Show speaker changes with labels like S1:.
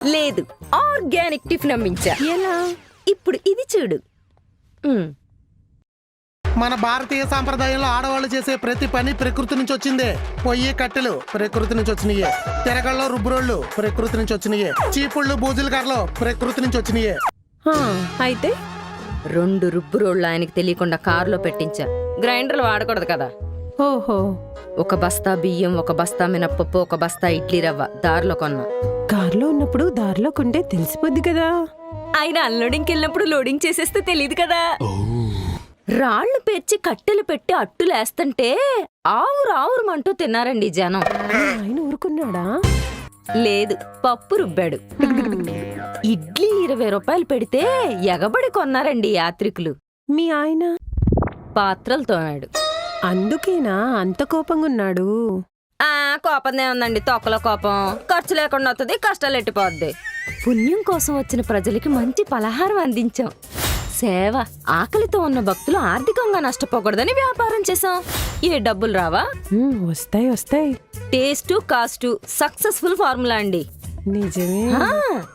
S1: లేదు, organic tiffin అమ్మించా.
S2: ఎలా?
S1: ఇప్పుడు ఇది చూడు.
S3: మన భారతీయ సాంప్రదాయంలో ఆడవాళ్ళు చేసే ప్రతి పని ప్రకృతి నుంచి వచ్చిందే. పొయ్యి కట్టెలు ప్రకృతి నుంచి వచ్చినాయే, తిరగల్లో రుబ్బురోళ్ళు ప్రకృతి నుంచి వచ్చినాయే, చీపుళ్ళు బూజులు కర్రలు ప్రకృతి నుంచి వచ్చినాయే.
S2: అయితే
S1: 2 రుబ్బురోళ్ళు ఆయనకి తెలియకుండా కారులో పెట్టించా. గ్రైండర్లు వాడకూడదు కదా.
S2: ఓహో,
S1: 1 బస్తా బియ్యం, 1 బస్తా మినప్పప్పు, 1 బస్తా ఇడ్లీ రవ్వ దారిలో కొన్నా.
S2: కారులో ఉన్నప్పుడు దారిలో కొంటే తెలిసిపోద్ది కదా.
S1: ఆయన అన్లోడింగ్కి వెళ్ళినప్పుడు లోడింగ్ చేసేస్తే తెలియదు కదా. రాళ్లు పేర్చి కట్టెలు పెట్టి అట్టులేస్తుంటే ఆవురావురమంటూ తిన్నారండి జనం.
S2: ఆయన ఊరుకున్నాడా?
S1: లేదు, పప్పు రుబ్బాడు. ఇడ్లీ 20 రూపాయలు పెడితే ఎగబడి కొన్నారండి యాత్రికులు.
S2: మీ ఆయన
S1: పాత్రలు తోమాడు.
S2: అందుకేనా అంత కోపంగా ఉన్నాడు?
S1: కోపందే ఉందండి, తొక్కలో కోపం. ఖర్చు లేకుండా వస్తుంది, కష్టాలు ఎట్టిపోద్ది. పుణ్యం కోసం వచ్చిన ప్రజలకి మంచి పలహారం అందించాం. సేవ. ఆకలితో ఉన్న భక్తులు ఆర్థికంగా నష్టపోకూడదని వ్యాపారం చేశాం. ఏ డబ్బులు రావా?
S2: వస్తాయి వస్తాయి.
S1: టేస్టు కాస్టు సక్సెస్ఫుల్ ఫార్ములా అండి.
S2: నిజమే.